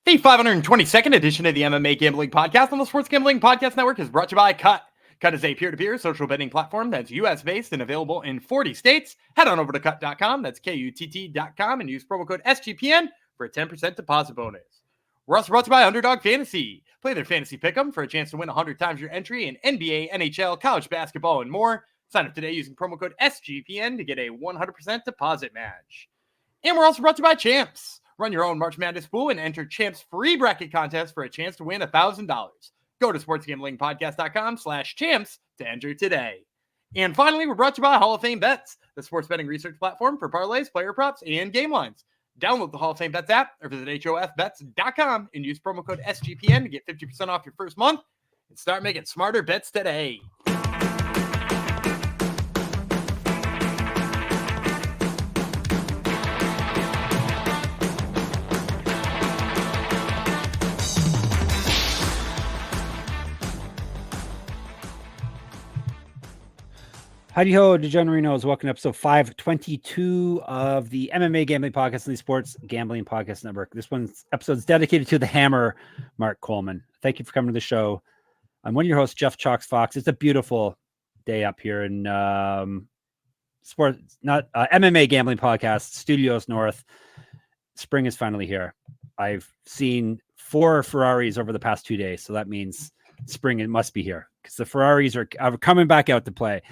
The 522nd edition of the MMA Gambling Podcast on the Sports Gambling Podcast Network is brought to you by Cut. Cut is a peer-to-peer social betting platform that's U.S.-based and available in 40 states. Head on over to Cut.com, that's Kutt.com, and use promo code SGPN for a 10% deposit bonus. We're also brought to you by Underdog Fantasy. Play their fantasy pick'em for a chance to win 100 times your entry in NBA, NHL, college basketball, and more. Sign up today using promo code SGPN to get a 100% deposit match. And we're also brought to you by Champs. Run your own March Madness pool and enter Champs free bracket contest for a chance to win $1,000. Go to sportsgamblingpodcast.com/champs to enter today. And finally, we're brought to you by Hall of Fame Bets, the sports betting research platform for parlays, player props, and game lines. Download the Hall of Fame Bets app or visit HOFBets.com and use promo code SGPN to get 50% off your first month and start making smarter bets today. Howdy ho, DeGenerinos. Welcome to episode 522 of the MMA Gambling Podcast and the Sports Gambling Podcast Network. This one's episode is dedicated to the Hammer, Mark Coleman. Thank you for coming to the show. I'm one of your hosts, Jeff Chalks Fox. It's a beautiful day up here in MMA Gambling Podcast Studios North. Spring is finally here. I've seen 4 Ferraris over the past 2 days, so that means spring it must be here because the Ferraris are coming back out to play.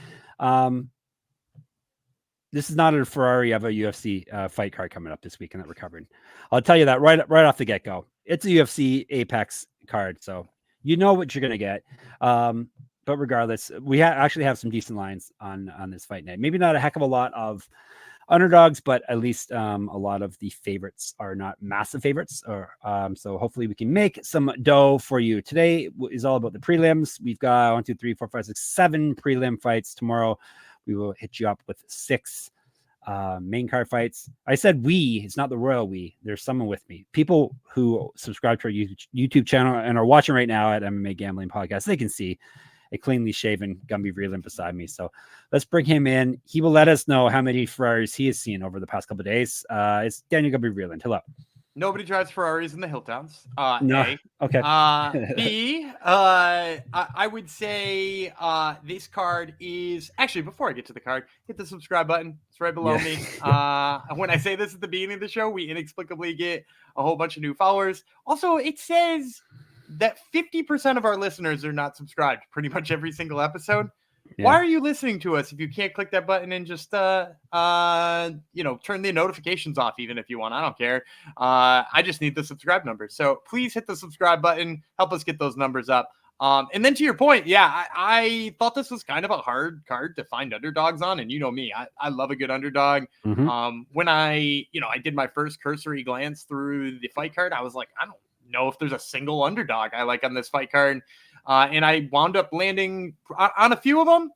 This is not a Ferrari of a UFC fight card coming up this weekend that we're covering. I'll tell you that right off the get-go. It's a UFC Apex card, so you know what you're going to get. But regardless, we actually have some decent lines on this fight night. Maybe not a heck of a lot of underdogs, but at least a lot of the favorites are not massive favorites. So hopefully we can make some dough for you. Today is all about the prelims. We've got 1, 2, 3, 4, 5, 6, 7 prelim fights. Tomorrow we will hit you up with 6 main card fights. I said we, it's not the royal we. There's someone with me. People who subscribe to our YouTube channel and are watching right now at MMA Gambling Podcast, they can see a cleanly shaven Gumby Vreeland beside me. So let's bring him in. He will let us know how many Ferraris he has seen over the past couple of days. It's Daniel Gumby Vreeland. Hello. Nobody drives Ferraris in the Hilltowns. No. A. Okay. B. I would say this card is actually, before I get to the card, hit the subscribe button. It's right below me. When I say this at the beginning of the show, we inexplicably get a whole bunch of new followers. Also, it says that 50% of our listeners are not subscribed pretty much every single episode. Yeah. Why are you listening to us if you can't click that button and just turn the notifications off even if you want? I don't care. I just need the subscribe numbers. So please hit the subscribe button. Help us get those numbers up. And then to your point, yeah, I thought this was kind of a hard card to find underdogs on. And you know me, I love a good underdog. Mm-hmm. When I did my first cursory glance through the fight card, I was like, I don't know if there's a single underdog I like on this fight card. And I wound up landing on a few of them,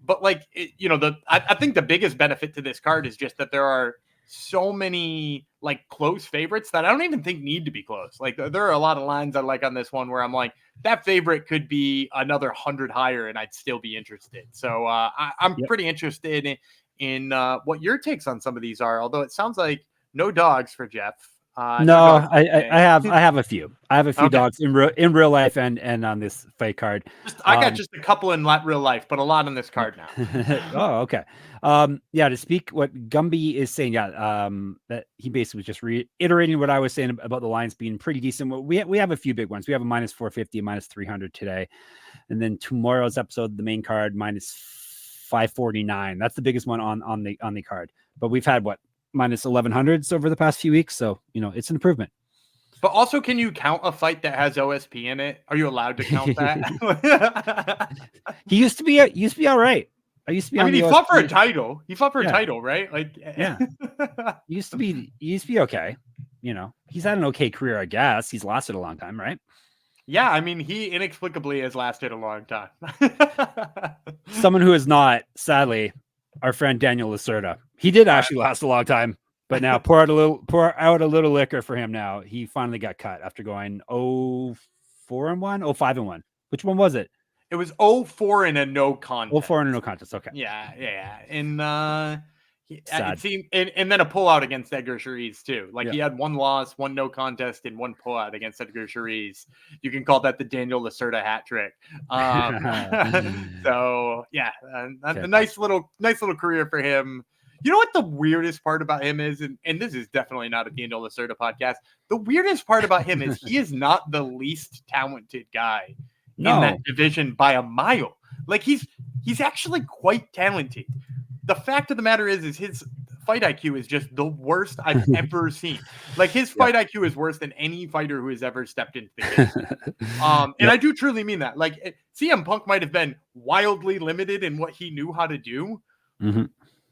but I think the biggest benefit to this card is just that there are so many close favorites that I don't even think need to be close. There are a lot of lines I like on this one where I'm like, that favorite could be another 100 higher and I'd still be interested. So I'm pretty interested in what your takes on some of these are, although it sounds like no dogs for Jeff. No, I have a few. I have a few dogs in real life and on this fight card. I got just a couple in real life, but a lot on this card now. Oh, okay. To speak what Gumby is saying, that he basically was just reiterating what I was saying about the lines being pretty decent. We have a few big ones. We have a minus 450, a minus 300 today, and then tomorrow's episode, the main card, minus 549. That's the biggest one on the card. But we've had minus 1100s over the past few weeks. So, it's an improvement. But also, can you count a fight that has OSP in it? Are you allowed to count that? He used to be all right. He fought for a title. He fought for a title, right? Yeah. He used to be okay. He's had an okay career, I guess. He's lasted a long time, right? Yeah, he inexplicably has lasted a long time. Someone who is not, sadly, our friend Daniel Lacerda. He did actually last a long time, but now pour out a little liquor for him. Now he finally got cut after going 0-4-1, 0-5-1. Which one was it? It was 0-4 in a no contest. 0-4 in a no contest. Okay. Yeah. And It seemed, and then a pullout against Edgar Cheriz too. Like he had one loss, one no contest, and one pullout against Edgar Cheriz. You can call that the Daniel Lacerda hat trick. So yeah, a nice little career for him. You know what the weirdest part about him is, and this is definitely not a Daniel Lacerda podcast. The weirdest part about him is he is not the least talented guy in that division by a mile. Like he's actually quite talented. The fact of the matter is his fight IQ is just the worst I've ever seen. Like his fight IQ is worse than any fighter who has ever stepped into the game. And I do truly mean that. Like CM Punk might have been wildly limited in what he knew how to do,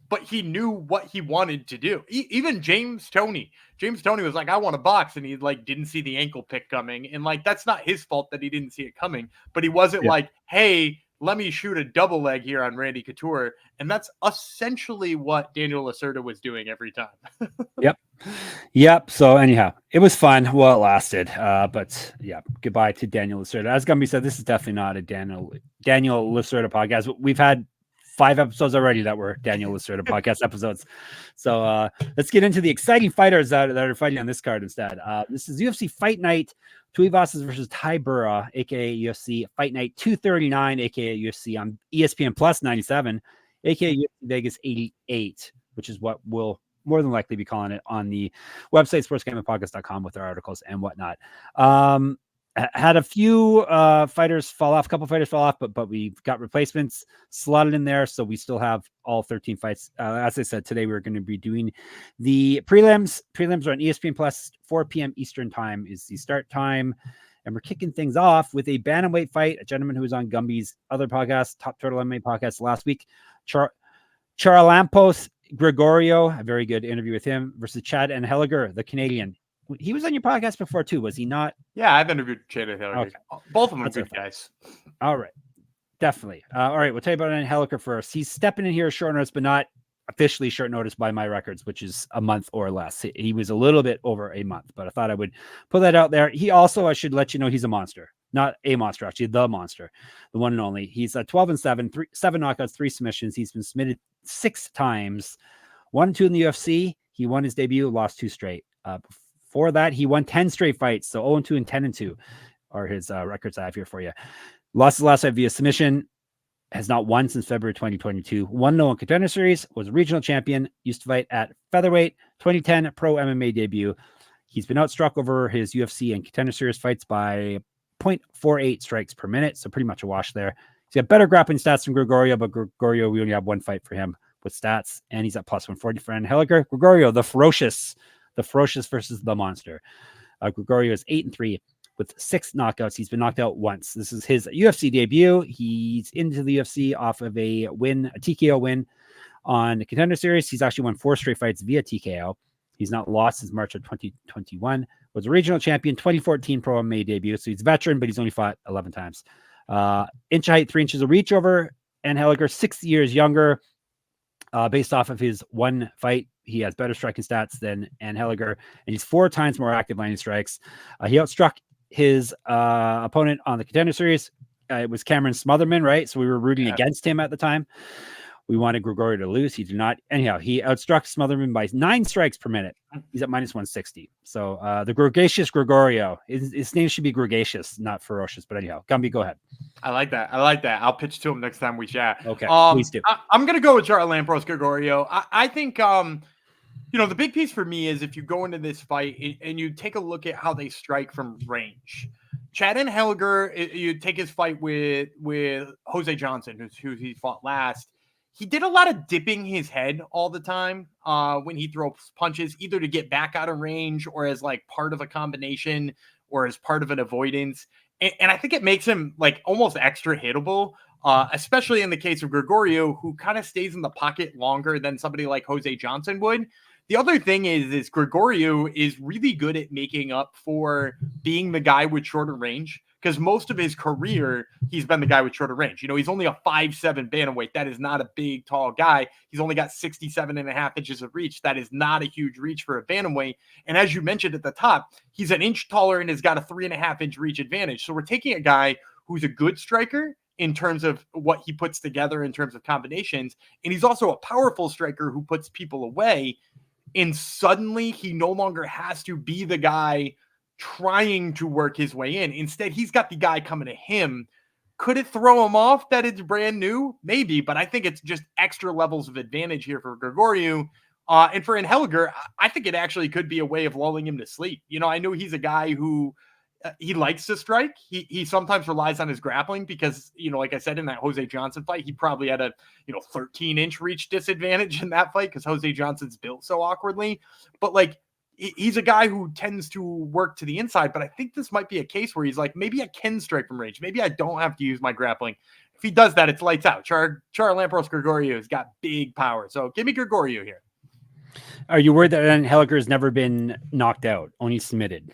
but he knew what he wanted to do. Even James Toney was like, I want to box, and he like didn't see the ankle pick coming, and like that's not his fault that he didn't see it coming. But he wasn't like, hey, let me shoot a double leg here on Randy Couture. And that's essentially what Daniel Lacerda was doing every time. Yep. So anyhow, it was fun while it lasted. But yeah, goodbye to Daniel Lacerda. As Gumby said, this is definitely not a Daniel Lacerda podcast. We've had 5 episodes already that were Daniel Lacerda podcast episodes. So let's get into the exciting fighters that are fighting on this card instead. This is UFC Fight Night. Tuivasa versus Ty Burra, aka UFC Fight Night 239, aka UFC on ESPN Plus 97, aka UFC Vegas 88, which is what we'll more than likely be calling it on the website sportsgamblingpodcast.com with our articles and whatnot. Had a few fighters fall off, a couple fighters fall off, but we've got replacements slotted in there, so we still have all 13 fights. As I said, today we're going to be doing the prelims. Prelims are on ESPN Plus. 4 p.m. Eastern time is the start time, and we're kicking things off with a bantamweight fight. A gentleman who was on Gumby's other podcast, Top Turtle MMA podcast last week, Charalampos Grigoriou, a very good interview with him, versus Chad Anheliger, the Canadian. He was on your podcast before too, was he not? Yeah, I've interviewed Chad Anheliger. Okay. Both of them are good guys. All right, definitely. All right, we'll tell you about Anheliger first. He's stepping in here short notice, but not officially short notice by my records, which is a month or less. He was a little bit over a month, but I thought I would put that out there. He also, I should let you know, he's a monster. Not a monster, actually, the monster, the one and only. He's 12-7, 7 knockouts, 3 submissions. He's been submitted 6 times, 1-2 in the UFC. He won his debut, lost 2 straight. Before that, he won 10 straight fights. So 0-2 and 10-2 are his records I have here for you. Lost his last fight via submission. Has not won since February 2022. 1-0 in Contender Series. Was a regional champion. Used to fight at featherweight. 2010 pro MMA debut. He's been outstruck over his UFC and Contender Series fights by 0.48 strikes per minute. So pretty much a wash there. He's got better grappling stats than Grigoriou, but Grigoriou, we only have 1 fight for him with stats. And he's at plus 140 for Anheliger. Grigoriou, the ferocious versus the monster. Grigoriou is 8-3 with 6 knockouts. He's been knocked out once. This is his UFC debut. He's into the UFC off of a TKO win on the Contender Series. He's actually won 4 straight fights via TKO. He's not lost since March of 2021. Was a regional champion, 2014 pro MMA debut. So he's a veteran, but he's only fought 11 times. Inch of height, 3 inches of reach over Anheliger, 6 years younger. Based off of his 1 fight, he has better striking stats than Anheliger, and he's 4 times more active landing strikes. He outstruck his opponent on the Contender Series. It was Cameron Smotherman, right? So we were rooting against him at the time. We wanted Grigoriou to lose. He did not. Anyhow, he outstruck Smotherman by 9 strikes per minute. He's at minus 160. So the gregarious Grigoriou. His name should be gregarious, not ferocious. But anyhow, Gumby, go ahead. I like that. I'll pitch to him next time we chat. Okay, please do. I'm going to go with Charalampos Grigoriou. I think, the big piece for me is if you go into this fight and you take a look at how they strike from range. Chad Anheliger, you take his fight with Jose Johnson, who he fought last. He did a lot of dipping his head all the time when he throws punches, either to get back out of range or as like part of a combination or as part of an avoidance. And I think it makes him like almost extra hittable, especially in the case of Grigoriou, who kind of stays in the pocket longer than somebody like Jose Johnson would. The other thing is Grigoriou is really good at making up for being the guy with shorter range, because most of his career, he's been the guy with shorter range. He's only a 5'7" bantamweight. That is not a big, tall guy. He's only got 67.5 inches of reach. That is not a huge reach for a bantamweight. And as you mentioned at the top, he's an inch taller and has got a 3.5 inch reach advantage. So we're taking a guy who's a good striker in terms of what he puts together in terms of combinations. And he's also a powerful striker who puts people away. And suddenly he no longer has to be the guy trying to work his way in. Instead, he's got the guy coming to him. Could it throw him off that it's brand new? Maybe, but I think it's just extra levels of advantage here for Grigoriou. And for Anheliger, I think it actually could be a way of lulling him to sleep. You know, I know he's a guy who he likes to strike. He sometimes relies on his grappling because, you know, like I said, in that Jose Johnson fight, he probably had a, 13-inch reach disadvantage in that fight because Jose Johnson's built so awkwardly. But like, he's a guy who tends to work to the inside. But I think this might be a case where he's like, maybe I can strike from range. Maybe I don't have to use my grappling. If he does that, it's lights out. Charalampos Grigoriou has got big power. So give me Grigoriou here. Are you worried that Anheliger has never been knocked out, only submitted?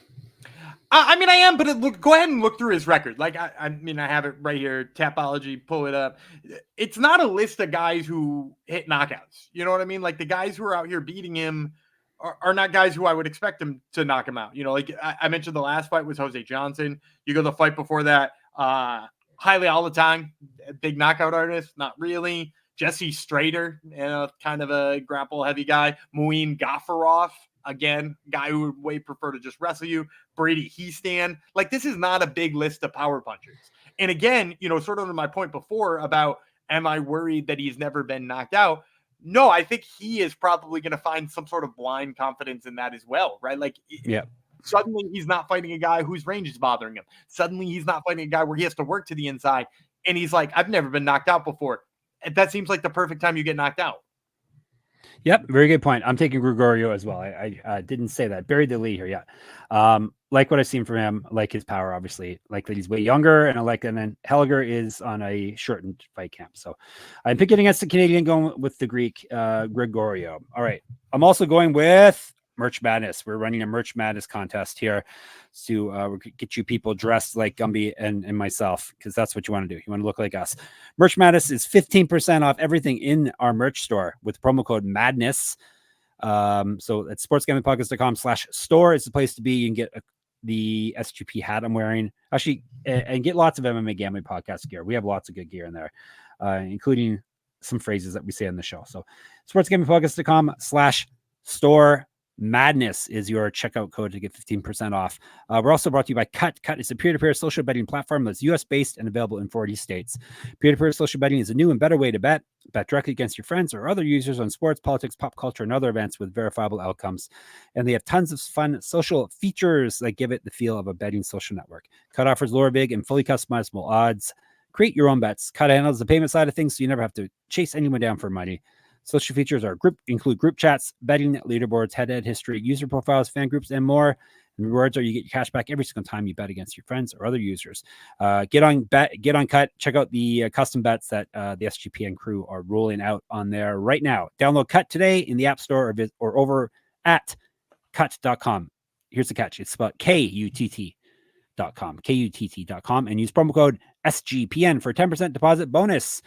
I mean, I am, but go ahead and look through his record. Like, I mean, I have it right here. Tapology, pull it up. It's not a list of guys who hit knockouts. You know what I mean? Like, the guys who are out here beating him are not guys who I would expect him to knock him out. You know, like I mentioned, the last fight was Jose Johnson. You go the fight before that, Haile Alatang, big knockout artist, not really. Jesse Strader, kind of a grapple-heavy guy. Muin Gaffarov, again, guy who would way prefer to just wrestle you. Brady Heastan. Like, this is not a big list of power punchers. And again, sort of to my point before about, am I worried that he's never been knocked out? No, I think he is probably going to find some sort of blind confidence in that as well, right? Like, yeah. Suddenly he's not fighting a guy whose range is bothering him. Suddenly he's not fighting a guy where he has to work to the inside. And he's like, I've never been knocked out before. That seems like the perfect time you get knocked out. Yep, very good point. I'm taking Grigoriou as well. I didn't say that. Buried the lead here, yeah. Like what I've seen from him, like his power, obviously. Like that he's way younger, and and then Anheliger is on a shortened fight camp. So I'm picking against the Canadian, going with the Greek, Grigoriou. All right. I'm also going with Merch Madness. We're running a Merch Madness contest here to get you people dressed like Gumby and myself, because that's what you want to do. You want to look like us. Merch Madness is 15% off everything in our merch store with promo code MADNESS. So at sportsgamblingpodcast.com/store is the place to be. You can get the SGP hat I'm wearing, actually, and get lots of MMA Gambling Podcast gear. We have lots of good gear in there, including some phrases that we say on the show. So sportsgamblingpodcast.com/store. Madness is your checkout code to get 15% off. We're also brought to you by Cut. Cut is a peer-to-peer social betting platform that's US-based and available in 40 states. Peer-to-peer social betting is a new and better way to bet. Bet directly against your friends or other users on sports, politics, pop culture, and other events with verifiable outcomes. And they have tons of fun social features that give it the feel of a betting social network. Cut offers lower vig and fully customizable odds. Create your own bets. Cut handles the payment side of things, so you never have to chase anyone down for money. Social features include group chats, betting, leaderboards, head-to-head history, user profiles, fan groups, and more. And rewards are you get your cash back every single time you bet against your friends or other users. Get on Cut. Check out the custom bets that the SGPN crew are rolling out on there right now. Download Cut today in the App Store or over at cut.com. Here's the catch. It's spelled KUTT.com, KUTT.com, and use promo code SGPN for a 10% deposit bonus.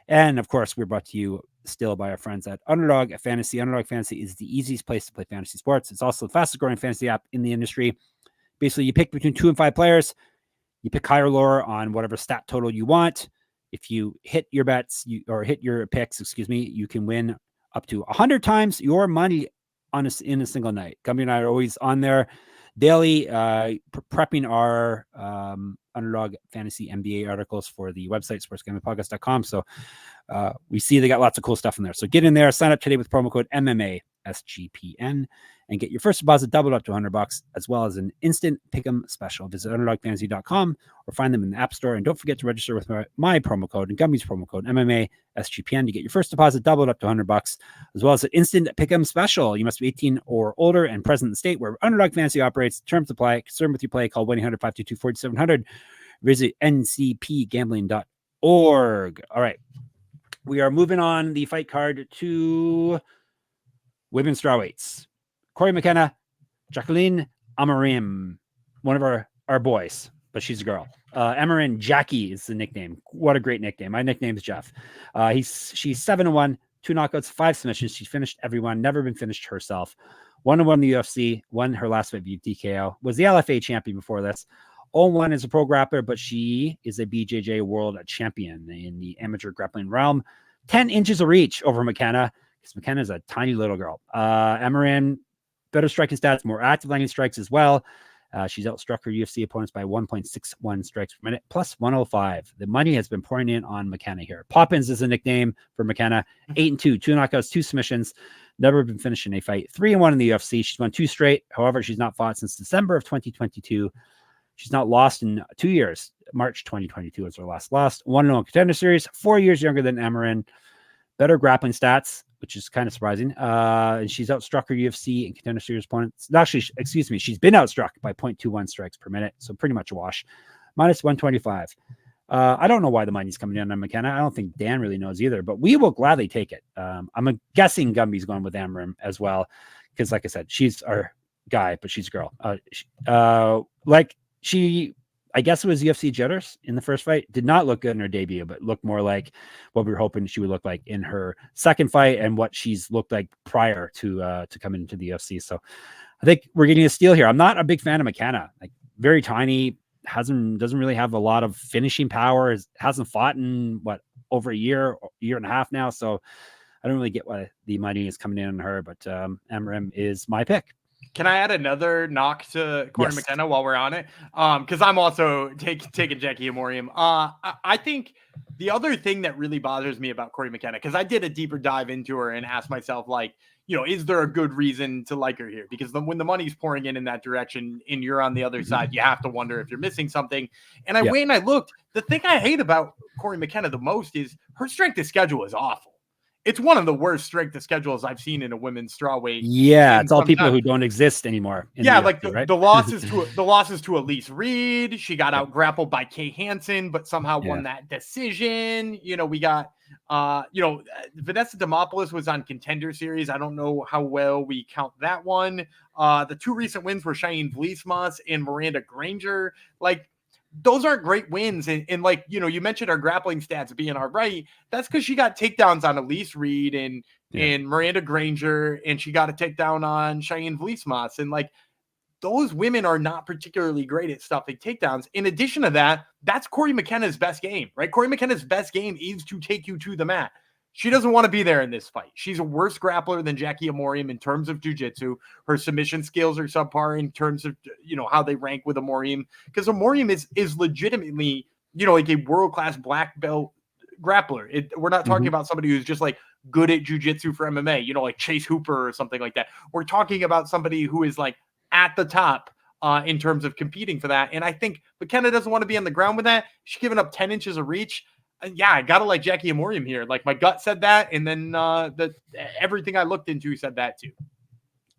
And of course, we're brought to you still by our friends at Underdog Fantasy. Underdog Fantasy is the easiest place to play fantasy sports. It's also the fastest growing fantasy app in the industry. Basically, you pick between 2 and 5 players. You pick higher or lower on whatever stat total you want. If you hit your bets or hit your picks, you can win up to 100 times your money in a single night. Gumby and I are always on there daily, prepping our Underdog Fantasy NBA articles for the website, sportsgamblingpodcast.com. So we see they got lots of cool stuff in there. So get in there, sign up today with promo code MMASGPN, and get your first deposit doubled up to $100, as well as an instant pick'em special. Visit underdogfantasy.com or find them in the App Store. And don't forget to register with my promo code and Gumby's promo code MMASGPN to get your first deposit doubled up to $100, as well as an instant pick'em special. You must be 18 or older and present in the state where Underdog Fantasy operates. Terms apply. Concerned with your play, call 1-800-522-4700. Visit ncpgambling.org. All right. We are moving on the fight card to women's strawweights. Cory McKenna, Jaqueline Amorim, one of our boys, but she's a girl. Amorim Jackie is the nickname. What a great nickname. My nickname is Jeff. She's 7-1, 2 knockouts, 5 submissions. She finished everyone, never been finished herself. 1-1 in the UFC, won her last fight via DKO, was the LFA champion before this. 0-1 as a pro grappler, but she is a BJJ world champion in the amateur grappling realm. 10 inches of reach over McKenna, because McKenna is a tiny little girl. Amorim, better striking stats, more active landing strikes as well. She's outstruck her UFC opponents by 1.61 strikes per minute, plus 105. The money has been pouring in on McKenna here. Poppins is a nickname for McKenna. 8-2, 2 knockouts, 2 submissions. Never been finished in a fight. 3-1 in the UFC. She's won 2 straight. However, she's not fought since December of 2022. She's not lost in 2 years. March 2022 was her last loss. 1-0 Contender Series. 4 years younger than Amorim. Better grappling stats, which is kind of surprising. And she's outstruck her UFC and Contender Series opponents. Actually, excuse me, she's been outstruck by 0.21 strikes per minute, so pretty much a wash. Minus 125. I don't know why the money's coming in on McKenna. I don't think Dan really knows either, but we will gladly take it. I'm guessing Gumby's going with Amorim as well, because like I said, she's our guy, but she's a girl. I guess it was UFC jitters in the first fight. Did not look good in her debut, but looked more like what we were hoping she would look like in her second fight and what she's looked like prior to coming into the UFC. So I think we're getting a steal here. I'm not a big fan of McKenna. Like, very tiny, doesn't really have a lot of finishing power. Hasn't fought in over a year and a half now. So I don't really get why the money is coming in on her, but Amorim is my pick. Can I add another knock to Cory McKenna while we're on it? Because I'm also taking Jackie Amorim. I think the other thing that really bothers me about Cory McKenna, because I did a deeper dive into her and asked myself, like, is there a good reason to like her here? Because when the money's pouring in that direction and you're on the other side, you have to wonder if you're missing something. And I went and I looked. The thing I hate about Cory McKenna the most is her strength of schedule is awful. It's one of the worst strength of schedules I've seen in a women's strawweight. Yeah, it's all people who don't exist anymore. The losses to Elise Reed. She got out grappled by Kay Hansen, but somehow won that decision. We got Vanessa Demopoulos was on Contender Series. I don't know how well we count that one. The 2 recent wins were Cheyenne Vlismas and Miranda Granger. Like, those aren't great wins. And you mentioned our grappling stats being all right. That's because she got takedowns on Elise Reed and Miranda Granger, and she got a takedown on Cheyenne Vlismas. And those women are not particularly great at stopping takedowns. In addition to that, that's Cory McKenna's best game, right? Cory McKenna's best game is to take you to the mat. She doesn't want to be there in this fight. She's a worse grappler than Jackie Amorim in terms of jiu-jitsu. Her submission skills are subpar in terms of, how they rank with Amorim. Because Amorim is legitimately, like a world-class black belt grappler. We're not talking about somebody who's just good at jiu-jitsu for MMA, like Chase Hooper or something like that. We're talking about somebody who is at the top in terms of competing for that. And I think McKenna doesn't want to be on the ground with that. She's giving up 10 inches of reach. I gotta like Jackie Amorim here. Like, my gut said that, and then everything I looked into said that too.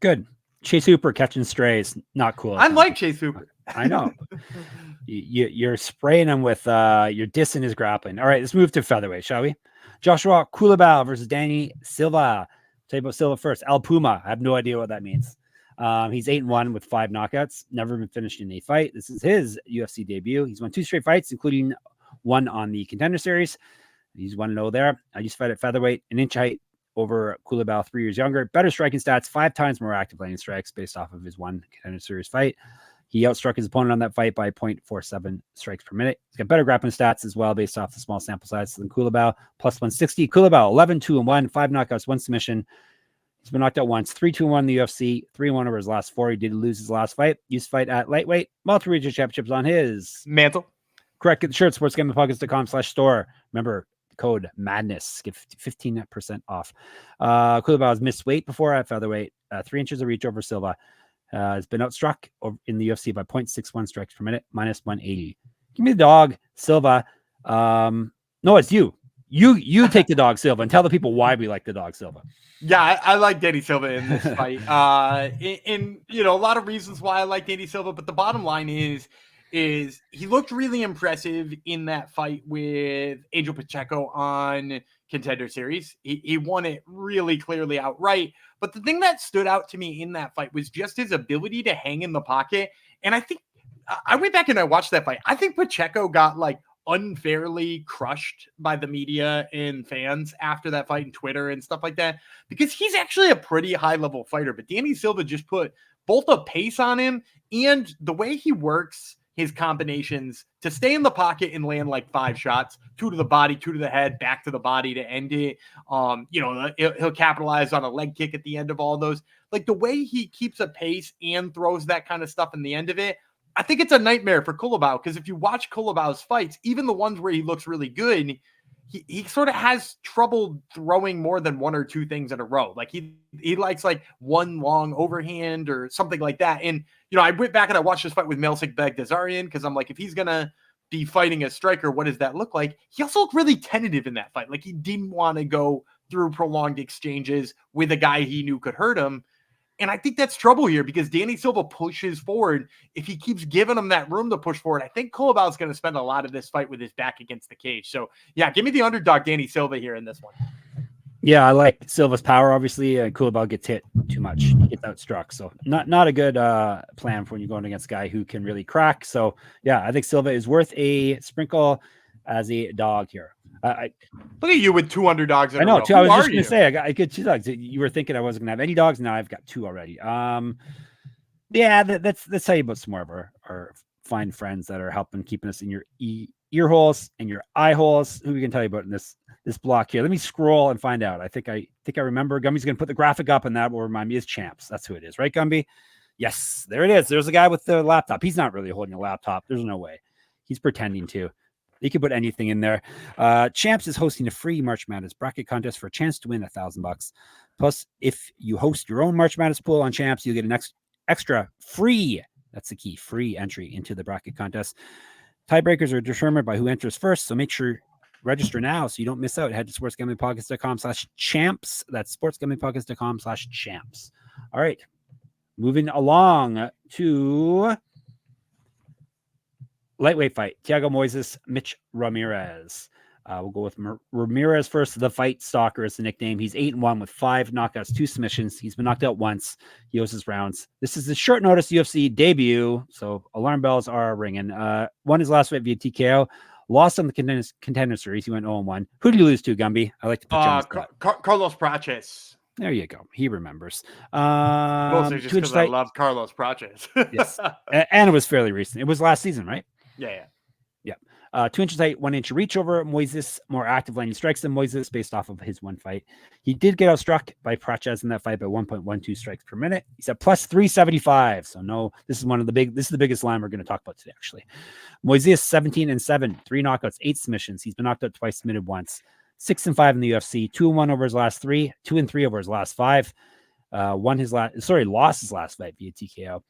Good. Chase Hooper catching strays, not cool. I like Chase Hooper. I know. You're spraying him with you're dissing his grappling. All right, let's move to featherweight, shall we? Joshua Culibao versus Danny Silva. Tell you about Silva first. El Puma. I have no idea what that means. He's 8-1 with 5 knockouts. Never been finished in a fight. This is his UFC debut. He's won 2 straight fights, including one on the Contender Series. He's 1-0 there. I just fight at featherweight, an inch height over Culibao, 3 years younger. Better striking stats, 5 times more active landing strikes based off of his one Contender Series fight. He outstruck his opponent on that fight by 0.47 strikes per minute. He's got better grappling stats as well based off the small sample size than Culibao, plus 160. Culibao, 11-2-1, 5 knockouts, 1 submission. He's been knocked out once, 3-2-1 in the UFC, 3-1 over his last 4. He did lose his last fight. Used to fight at lightweight, multi-region championships on his mantle. Correct. Get the shirt, sportsgamblingpockets.com/store. Remember, code MADNESS. Get 15% off. Culibao has missed weight before at featherweight. 3 inches of reach over Silva. Has been outstruck in the UFC by 0.61 strikes per minute, minus 180. Give me the dog, Silva. No, it's you. You take the dog, Silva, and tell the people why we like the dog, Silva. Yeah, I like Danny Silva in this fight. In a lot of reasons why I like Danny Silva, but the bottom line is he looked really impressive in that fight with Angel Pacheco on Contender Series. He won it really clearly outright. But the thing that stood out to me in that fight was just his ability to hang in the pocket. And I think I went back and I watched that fight. I think Pacheco got unfairly crushed by the media and fans after that fight and Twitter and stuff like that, because he's actually a pretty high level fighter. But Danny Silva just put both a pace on him and the way he works his combinations to stay in the pocket and land like 5 shots, 2 to the body, 2 to the head, back to the body to end it. He'll capitalize on a leg kick at the end of all those. Like the way he keeps a pace and throws that kind of stuff in the end of it, I think it's a nightmare for Culibao, because if you watch Culibao's fights, even the ones where he looks really good, he sort of has trouble throwing more than 1 or 2 things in a row. Like he likes like one long overhand or something like that. And, I went back and I watched this fight with Melsik Bagdasaryan, because I'm like, if he's going to be fighting a striker, what does that look like? He also looked really tentative in that fight. Like he didn't want to go through prolonged exchanges with a guy he knew could hurt him. And I think that's trouble here, because Danny Silva pushes forward. If he keeps giving him that room to push forward, I think Culibao is going to spend a lot of this fight with his back against the cage. So, yeah, give me the underdog Danny Silva here in this one. Yeah, I like Silva's power, obviously. Culibao gets hit too much. He gets outstruck. So not a good plan for when you're going against a guy who can really crack. So, yeah, I think Silva is worth a sprinkle as a dog here. Look at you with 2 underdogs. I know. Two, I was just going to say, I get 2 dogs. You were thinking I wasn't going to have any dogs. Now I've got 2 already. Yeah, let's tell you about some more of our fine friends that are helping keeping us in your ear holes and your eye holes. Who we can tell you about in this block here. Let me scroll and find out. I think I remember. Gumby's going to put the graphic up, and that will remind me is Champs. That's who it is, right, Gumby? Yes, there it is. There's a guy with the laptop. He's not really holding a laptop. There's no way. He's pretending to. You can put anything in there. Champs is hosting a free March Madness bracket contest for a chance to win $1,000. Plus, if you host your own March Madness pool on Champs, you get an extra free. That's the key, free entry into the bracket contest. Tiebreakers are determined by who enters first, so make sure register now so you don't miss out. Head to sportsgamblingpodcast.com/champs. That's sportsgamblingpodcast.com/champs. All right, moving along to lightweight fight. Thiago Moises, Mitch Ramirez. We'll go with Ramirez first. The Fight Stalker is the nickname. He's 8-1 with 5 knockouts, 2 submissions. He's been knocked out once. He owes his rounds. This is the short notice UFC debut, so alarm bells are ringing. Won his last fight via TKO. Lost on the contender series. He went 0-1. Who did you lose to, Gumby? I like to put you on the spot. Carlos Praches. There you go. He remembers. Mostly just because I love Carlos Praches. Yes, and it was fairly recent. It was last season, right? Yeah. 2 inches height, 1 inch reach over Moises, more active landing strikes than Moises based off of his one fight. He did get outstruck by Praches in that fight by 1.12 strikes per minute. He's at plus 375. So no, this is the biggest line we're going to talk about today, actually. Moises 17-7, 3 knockouts, 8 submissions. He's been knocked out twice, submitted once. 6-5 in the UFC, 2-1 over his last 3, 2-3 over his last 5. Lost his last fight via TKO.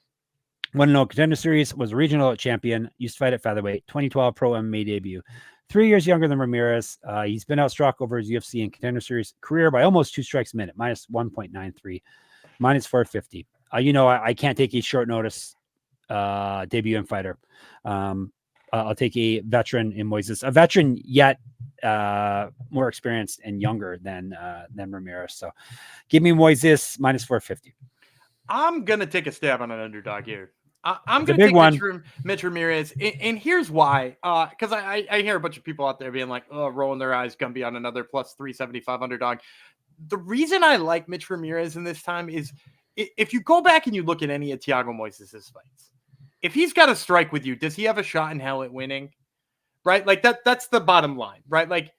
1-0 contender series, was a regional champion, used to fight at featherweight, 2012 pro MMA debut. 3 years younger than Ramirez. He's been outstruck over his UFC and contender series career by almost 2 strikes a minute, minus 1.93, minus 450. I can't take a short notice debuting fighter. I'll take a veteran in Moises, a veteran yet more experienced and younger than Ramirez. So give me Moises minus 450. I'm going to take a stab on an underdog here. I'm going to take Mitch Ramirez. And here's why. Because I hear a bunch of people out there being like, rolling their eyes, going to be on another plus 375 underdog. The reason I like Mitch Ramirez in this time is if you go back and you look at any of Thiago Moises' fights, if he's got a strike with you, does he have a shot in hell at winning? Right? Like that's the bottom line, right? Like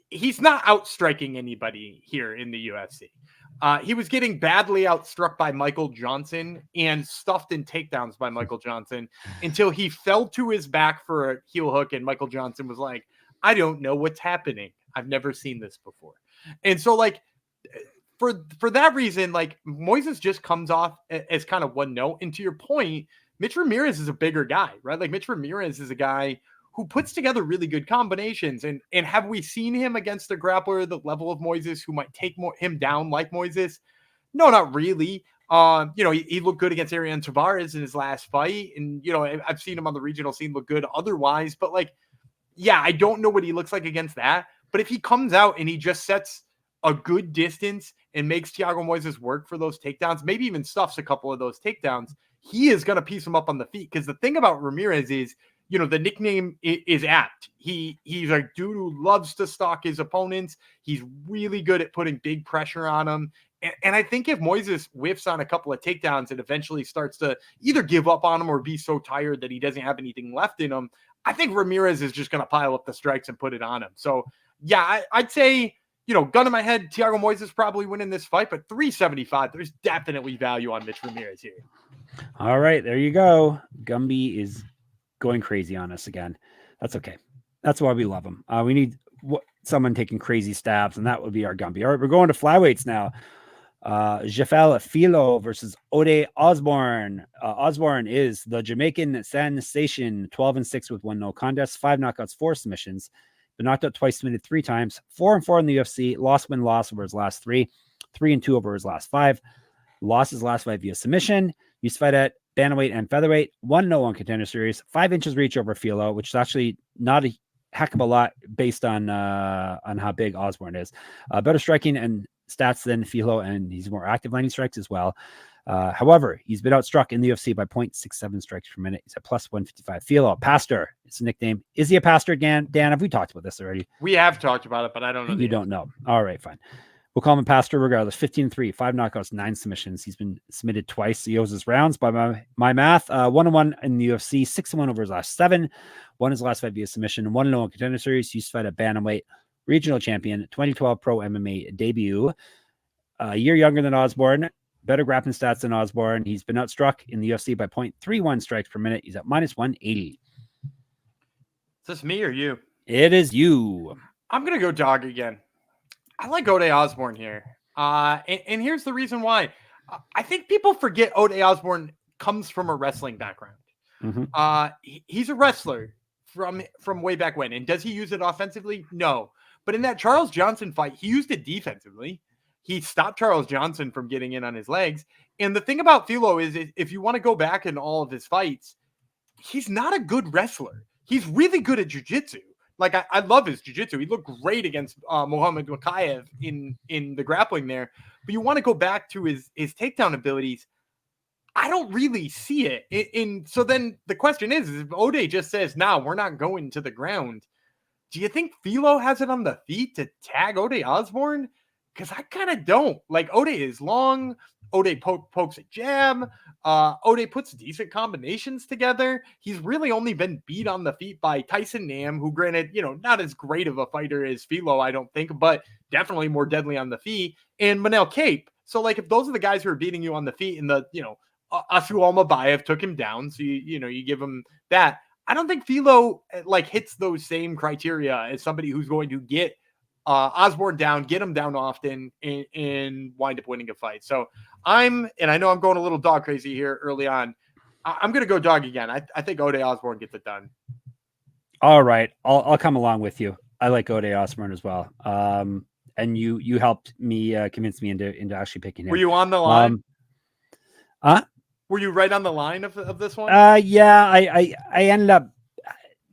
he's not outstriking anybody here in the UFC. He was getting badly outstruck by Michael Johnson and stuffed in takedowns by Michael Johnson until he fell to his back for a heel hook. And Michael Johnson was like, I don't know what's happening. I've never seen this before. And so like, for that reason, like Moises just comes off as kind of one note. And to your point, Mitch Ramirez is a bigger guy, right? Like Mitch Ramirez is a guy who puts together really good combinations. And have we seen him against a grappler the level of Moises who might take him down like Moises? No, not really. He looked good against Ariane Tavares in his last fight. And, I've seen him on the regional scene look good otherwise. But like, yeah, I don't know what he looks like against that. But if he comes out and he just sets a good distance and makes Thiago Moises work for those takedowns, maybe even stuffs a couple of those takedowns, he is going to piece him up on the feet. Because the thing about Ramirez is, you know, the nickname is apt. He's a dude who loves to stalk his opponents. He's really good at putting big pressure on them. And I think if Moises whiffs on a couple of takedowns and eventually starts to either give up on him or be so tired that he doesn't have anything left in him, I think Ramirez is just going to pile up the strikes and put it on him. So, yeah, I'd say, you know, gun in my head, Thiago Moises probably winning this fight, but 375, there's definitely value on Mitch Ramirez here. All right, there you go. Gumby is going crazy on us again. That's okay. That's why we love him. We need someone taking crazy stabs, and that would be our Gumby. All right, we're going to flyweights now. Jafel Filho versus Ode Osbourne. Osbourne is the Jamaican sensation, 12-6 with 1 no contest, 5 knockouts, 4 submissions. Been knocked out twice, submitted 3 times, 4-4 in the UFC. Loss over his last 3, 3-2 over his last 5. Lost his last 5 via submission. Used to fight at bantamweight and featherweight. 1-0 on Contender Series. 5 inches reach over Filho, which is actually not a heck of a lot based on how big Osbourne is. Better striking and stats than Filho, and he's more active landing strikes as well. However, he's been outstruck in the UFC by 0.67 strikes per minute. He's at plus 155. Filho, Pastor, it's a nickname. Is he a pastor, Dan? Have we talked about this already? We have talked about it, but I don't know. You don't know. All right, fine. We'll call him a pastor regardless. 15-3, 5 knockouts, 9 submissions. He's been submitted twice. He owes his rounds by my math. 1-1 in the UFC, 6-1 over his last 7. Won his last 5 via submission. 1-0 in Contender Series. Used to fight at bantamweight. Regional champion, 2012 pro MMA debut. A year younger than Osbourne. Better grappling stats than Osbourne. He's been outstruck in the UFC by 0.31 strikes per minute. He's at minus 180. Is this me or you? It is you. I'm going to go dog again. I like Ode Osbourne here. And here's the reason why. I think people forget Ode Osbourne comes from a wrestling background. Mm-hmm. He's a wrestler from way back when. And does he use it offensively? No. But in that Charles Johnson fight, he used it defensively. He stopped Charles Johnson from getting in on his legs. And the thing about Filho is if you want to go back in all of his fights, he's not a good wrestler. He's really good at jiu-jitsu. Like, I love his jiu-jitsu. He looked great against Mohamed Makayev in the grappling there. But you want to go back to his takedown abilities. I don't really see it. So then the question is if Ode just says, nah, we're not going to the ground, do you think Filho has it on the feet to tag Ode Osbourne? Because I kind of don't. Like, Ode is long. Ode pokes a jab. Ode puts decent combinations together. He's really only been beat on the feet by Tyson Nam, who, granted, you know, not as great of a fighter as Filho, I don't think, but definitely more deadly on the feet, and Manel Cape. So, like, if those are the guys who are beating you on the feet, and Asu Almabayev took him down, so you give him that. I don't think Filho like hits those same criteria as somebody who's going to get Osbourne down, get him down often, and wind up winning a fight. So and I know I'm going a little dog crazy here early on. I'm going to go dog again. I think Ode Osbourne gets it done. All right. I'll come along with you. I like Ode Osbourne as well. And you helped me convince me into actually picking him. Were you on the line? Were you right on the line of this one? Yeah, I ended up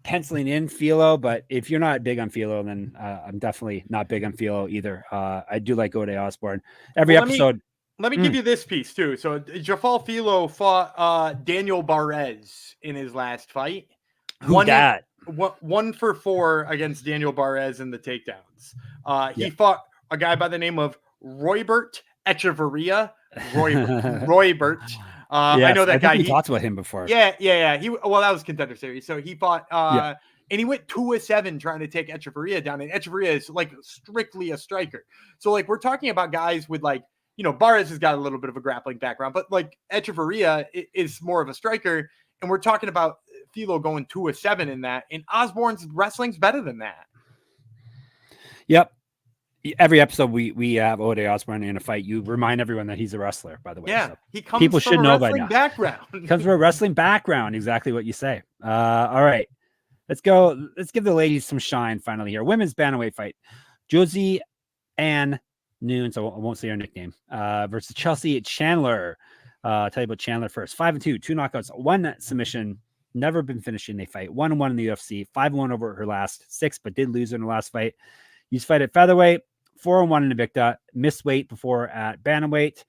penciling in Filho, but if you're not big on Filho, then I'm definitely not big on Filho either. I do like Ode Osbourne. Every episode. Let me give you this piece too. So Jafal Filho fought Daniel Barrez in his last fight. Who's that? 1 for 4 against Daniel Barrez in the takedowns. He fought a guy by the name of Roybert Echeverria. Roybert. Yes, I know that guy. We talked about him before. Yeah. That was Contender Series. So he fought, and he went 2-7 trying to take Echeverria down. And Echeverria is like strictly a striker. So like we're talking about guys with like, Barres has got a little bit of a grappling background, but like Echeverria is more of a striker. And we're talking about Filho going 2-7 in that. And Osbourne's wrestling's better than that. Yep. Every episode we have Ode Osbourne in a fight. You remind everyone that he's a wrestler, by the way. Yeah, so he comes people from should a know by wrestling now. background. He comes from a wrestling background. Exactly what you say. All right, let's go. Let's give the ladies some shine finally here. Women's bantamweight fight: Josi and Nunes. I won't say her nickname. Versus Chelsea Chandler. I'll tell you about Chandler first. 5-2, 2 knockouts, 1 submission. Never been finished in a fight. 1-1 in the UFC. 5-1 over her last 6, but did lose in her last fight. Used to fight at featherweight. 4-1 in Invicta, missed weight before at bantamweight.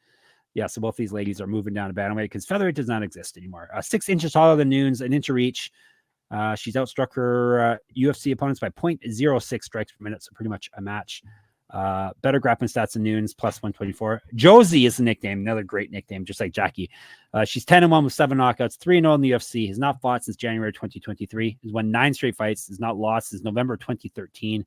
Yeah, so both these ladies are moving down to bantamweight because featherweight does not exist anymore. 6 inches taller than Nunes, an inch of reach. She's outstruck her UFC opponents by 0.06 strikes per minute, so pretty much a match. Better grappling stats than Nunes, plus 124. Josi is the nickname, another great nickname, just like Jackie. She's 10-1 with 7 knockouts, 3-0 in the UFC, has not fought since January 2023, has won 9 straight fights, has not lost since November 2013.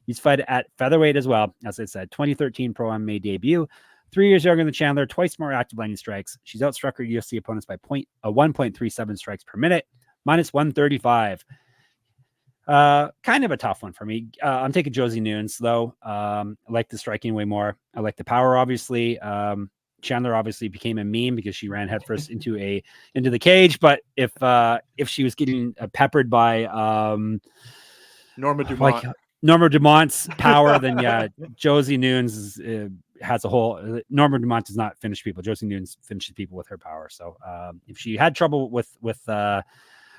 He's fought at featherweight as well, as I said, 2013 Pro MMA debut. 3 years younger than Chandler, twice more active landing strikes. She's outstruck her UFC opponents by 1.37 strikes per minute, minus 135. Kind of a tough one for me. I'm taking Josie Nunes though. I like the striking way more. I like the power, obviously. Chandler obviously became a meme because she ran headfirst into the cage. But if she was getting peppered by Norma Dumont. Norma Dumont's power, then yeah, Josie Nunes has a whole. Norma Dumont does not finish people. Josie Nunes finishes people with her power. So if she had trouble with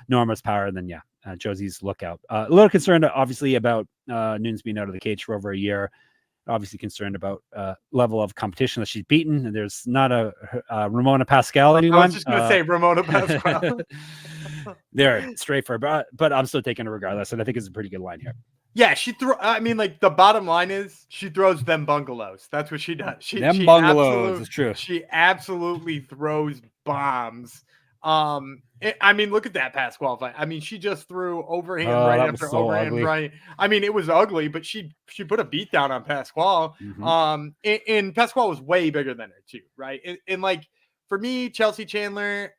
Norma's power, then yeah, Josie's lookout. A little concerned, obviously, about Nunes being out of the cage for over a year. Obviously concerned about level of competition that she's beaten. And there's not a Ramona Pascal anyone. I was just going to say Ramona Pascal. They're straight for her, but I'm still taking her regardless. And I think it's a pretty good line here. Yeah, I mean, like, the bottom line is she throws them bungalows. That's what she does. She bungalows is true. She absolutely throws bombs. I mean, look at that Pascal fight. I mean, she just threw overhand right after overhand right. I mean, it was ugly, but she put a beat down on Pascal. Mm-hmm. And Pascal was way bigger than her too, right? And like, for me, Chelsea Chandler,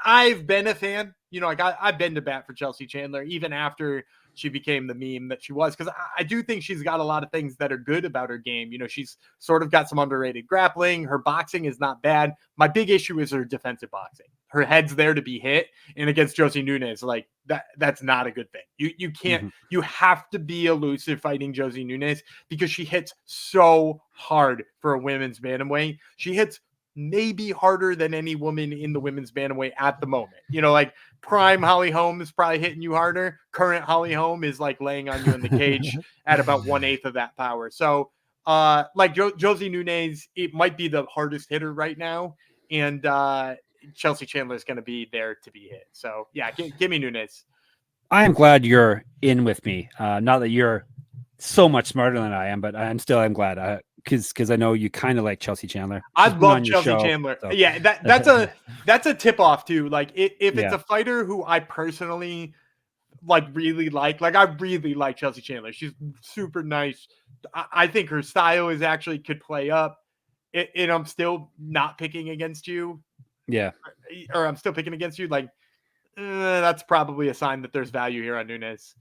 I've been a fan. You know, like I've been to bat for Chelsea Chandler even after she became the meme that she was, because I do think she's got a lot of things that are good about her game. You know, she's sort of got some underrated grappling. Her boxing is not bad. My big issue is her defensive boxing. Her head's there to be hit, and against Josie Nunes, like that's not a good thing. You can't. Mm-hmm. You have to be elusive fighting Josie Nunes because she hits so hard for a women's bantamweight. She hits maybe harder than any woman in the women's bantamweight at the moment. You know, like prime Holly Holm is probably hitting you harder. Current Holly Holm is like laying on you in the cage at about 1/8 of that power. So like Josie Nunes, it might be the hardest hitter right now. And Chelsea Chandler is going to be there to be hit. So yeah, give me Nunes. I am glad you're in with me. Not that you're so much smarter than I am, but I'm glad. Because I know you kind of like Chelsea Chandler. I love Chelsea Chandler. So. Yeah, that's a tip off too. Like if it's a fighter who I personally really like I really like Chelsea Chandler. She's super nice. I think her style is actually could play up. And I'm still not picking against you. Yeah. Or I'm still picking against you. Like that's probably a sign that there's value here on Nunes.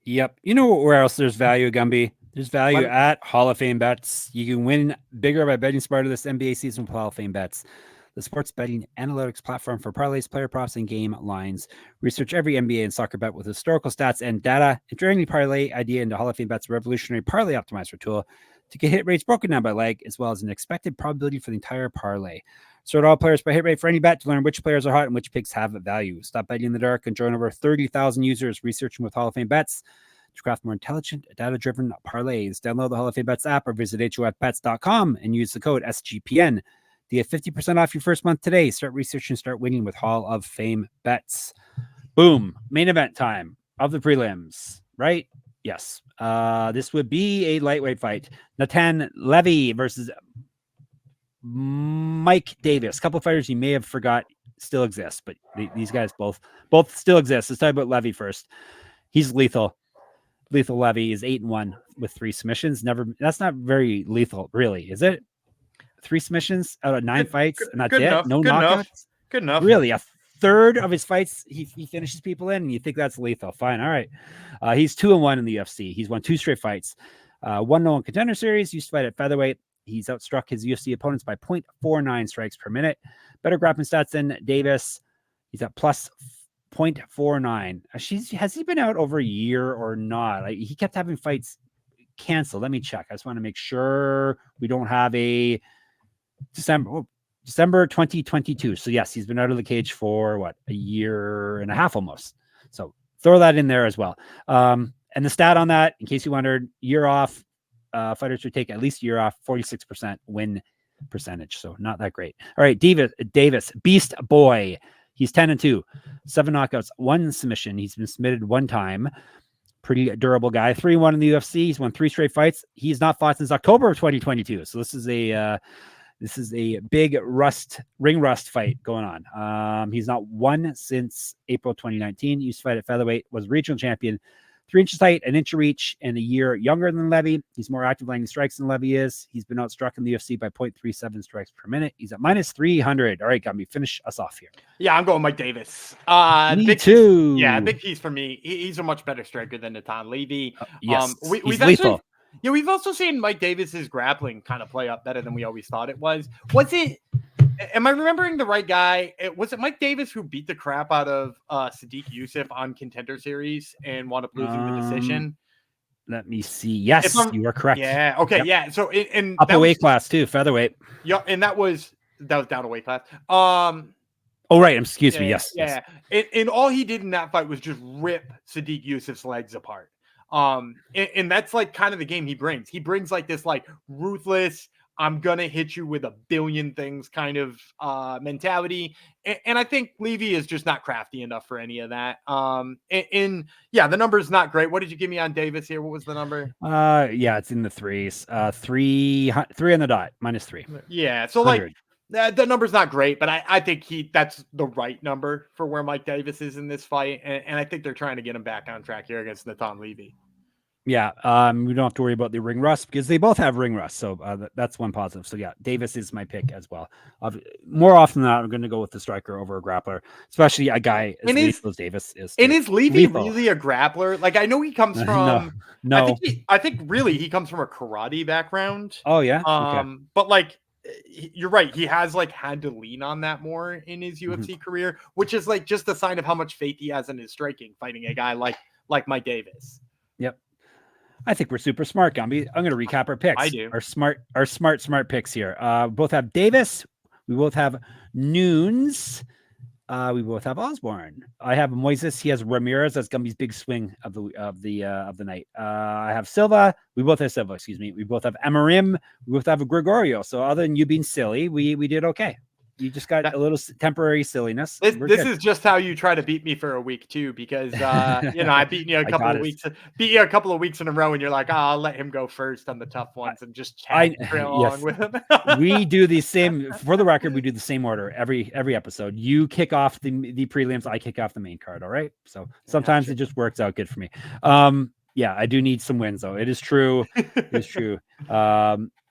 Yep. You know where else there's value, Gumby? There's value at Hall of Fame bets. You can win bigger by betting smarter this NBA season with Hall of Fame bets, the sports betting analytics platform for parlays, player props, and game lines. Research every NBA and soccer bet with historical stats and data. Enter any parlay idea into Hall of Fame bets' revolutionary parlay optimizer tool to get hit rates broken down by leg, as well as an expected probability for the entire parlay. Sort all players by hit rate for any bet to learn which players are hot and which picks have value. Stop betting in the dark and join over 30,000 users researching with Hall of Fame bets to craft more intelligent, data-driven parlays. Download the Hall of Fame Bets app or visit HOFBets.com and use the code SGPN to get 50% off your first month today. Start researching, start winning with Hall of Fame Bets. Boom. Main event time of the prelims, right? Yes. This would be a lightweight fight. Natan Levy versus Mike Davis. A couple of fighters you may have forgot still exist, but these guys both still exist. Let's talk about Levy first. He's lethal. Lethal Levy is 8-1 with 3 submissions. That's not very lethal, really, is it? 3 submissions out of 9 fights, and that's it. Enough, no knockouts. Good enough. Really, a third of his fights he finishes people in, and you think that's lethal? Fine, all right. He's 2-1 in the UFC. He's won 2 straight fights. 1-0 contender series. Used to fight at featherweight. He's outstruck his UFC opponents by 0.49 strikes per minute. Better grappling stats than Davis. He's at plus 0.49. Has he been out over a year or not? He kept having fights canceled. Let me check. I just want to make sure we don't have a December 2022. So yes, he's been out of the cage for a year and a half almost. So throw that in there as well. And the stat on that, in case you wondered, year off, fighters would take at least a year off, 46% win percentage. So not that great. All right, Davis, Beast Boy. He's 10-2, 7 knockouts, 1 submission. He's been submitted 1 time. Pretty durable guy. 3-1 in the UFC. He's won 3 straight fights. He's not fought since October of 2022. So this is a big ring rust fight going on. He's not won since April 2019. He used to fight at featherweight, was regional champion, 3 inches height, an inch of reach, and a year younger than Levy. He's more active landing strikes than Levy is. He's been outstruck in the UFC by 0.37 strikes per minute. He's at -300. All right, got me. Finish us off here. Yeah, I'm going Mike Davis. Me too. Big piece for me. He's a much better striker than Natan Levy. Yes, we've lethal. Yeah, we've also seen Mike Davis's grappling kind of play up better than we always thought it was. Was it? Am I remembering the right guy? Was it Mike Davis who beat the crap out of Sadiq Youssef on Contender Series and wound up losing the decision? Let me see. Yes, you are correct. Yeah. Okay. Yep. Yeah. So and up a weight class too, featherweight. Yeah, and that was down a weight class. Oh right. Excuse me. Yes. Yeah. Yes. And all he did in that fight was just rip Sadiq Youssef's legs apart. And that's like kind of the game he brings. He brings like this like ruthless, I'm gonna hit you with a billion things kind of mentality. And I think Levy is just not crafty enough for any of that. And yeah, the number is not great. What did you give me on Davis here? What was the number? Yeah, it's in the 3s. 3 on the dot, -3. Yeah, so 100. Like the number's not great, but I think that's the right number for where Mike Davis is in this fight. And I think they're trying to get him back on track here against Natan Levy. Yeah, we don't have to worry about the ring rust because they both have ring rust. So that's one positive. So yeah, Davis is my pick as well. More often than not, I'm going to go with the striker over a grappler, especially a guy as lethal as Davis is. And is Levy really a grappler? Like I know he comes from. No. I think really he comes from a karate background. Oh yeah. Okay. But like. You're right. He has like had to lean on that more in his UFC career, which is like just a sign of how much faith he has in his striking, fighting a guy like Mike Davis. Yep. I think we're super smart, Gumby. I'm going to recap our picks. I do. Our smart picks here. We both have Davis. We both have Nunes. We both have Osbourne. I have Moises. He has Ramirez. That's Gumby's big swing of the night. I have Silva. We both have Silva. Excuse me. We both have Amorim. We both have a Grigoriou. So other than you being silly, we did okay. You just got a little temporary silliness. This is just how you try to beat me for a week too, because I beat you a couple of weeks in a row, and you're like, I'll let him go first on the tough ones and just trail along with him. We do the same. For the record, we do the same order every episode. You kick off the prelims, I kick off the main card. All right. So sometimes it just works out good for me. Yeah, I do need some wins though. It is true. It's true.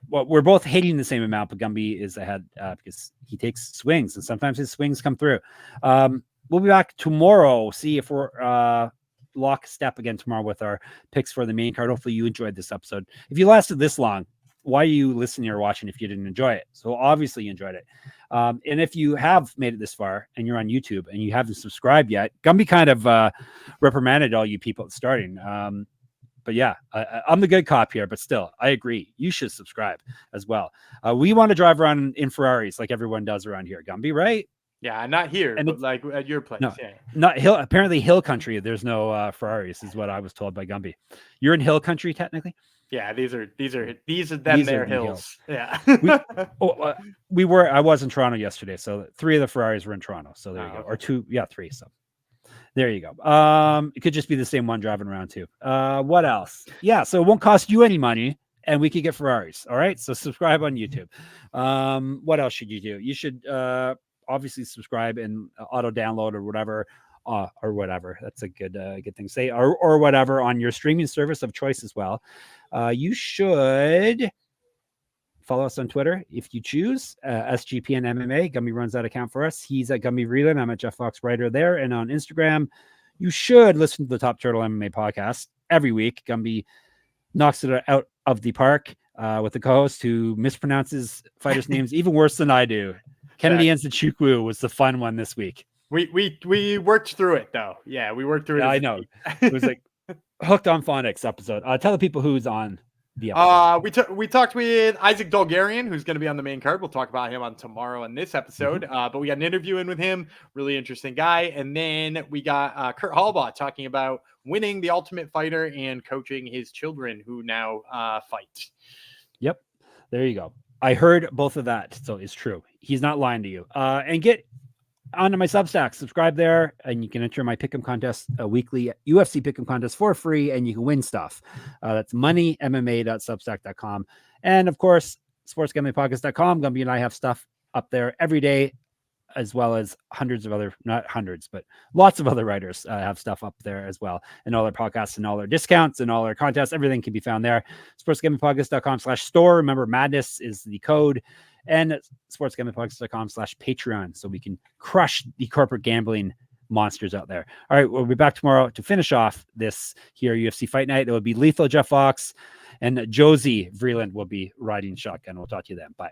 Well, we're both hating the same amount, but Gumby is ahead because he takes swings, and sometimes his swings come through. We'll be back tomorrow. See if we're lockstep again tomorrow with our picks for the main card. Hopefully you enjoyed this episode. If you lasted this long, why are you listening or watching if you didn't enjoy it? So obviously you enjoyed it. And if you have made it this far and you're on YouTube and you haven't subscribed yet, Gumby kind of reprimanded all you people starting. But yeah, I'm the good cop here, but still, I agree. You should subscribe as well. We want to drive around in Ferraris like everyone does around here, Gumby, right? Yeah, not here, but like at your place. No, yeah. Not hill. Apparently, hill country. There's no Ferraris, is what I was told by Gumby. You're in hill country, technically. Yeah, these are their hills. Yeah. I was in Toronto yesterday, so 3 of the Ferraris were in Toronto. So there you go, or 2, 3. So. There you go. It could just be the same one driving around too. What else? Yeah, so it won't cost you any money, and we could get Ferraris. All right, so subscribe on YouTube. What else should you do? You should obviously subscribe and auto download or whatever. That's a good thing to say. Or whatever on your streaming service of choice as well. You should follow us on Twitter if you choose. SGPN MMA. Gumby runs that account for us. He's at Gumby Vreeland. I'm at Jeff Fox Writer there. And on Instagram, you should listen to the Top Turtle MMA podcast every week. Gumby knocks it out of the park with the co-host who mispronounces fighters' names even worse than I do. Kennedy Nzechukwu was the fun one this week. We worked through it though. Yeah, we worked through it. Yeah, I know. It was like hooked on phonics episode. Tell the people who's on the episode. We talked with Isaac Dolgarian, who's going to be on the main card. We'll talk about him on tomorrow in this episode. But we got an interview in with him. Really interesting guy. And then we got Kurt Hallbaugh talking about winning the Ultimate Fighter and coaching his children who now fight. Yep. There you go. I heard both of that. So it's true. He's not lying to you. And get onto my Substack, subscribe there, and you can enter my pick'em contest, a weekly UFC pick'em contest for free, and you can win stuff. That's moneymma.substack.com. And of course, sportsgamblingpodcast.com. Gumby and I have stuff up there every day, as well as hundreds of other, not hundreds, but lots of other writers have stuff up there as well. And all their podcasts and all their discounts and all their contests, everything can be found there. sportsgamblingpodcast.com/store. Remember, madness is the code. And sportsgamblingpodcast.com/Patreon. So we can crush the corporate gambling monsters out there. All right, we'll be back tomorrow to finish off this here UFC Fight Night. It will be Lethal Jeff Fox and Josi Vreeland will be riding shotgun. We'll talk to you then. Bye.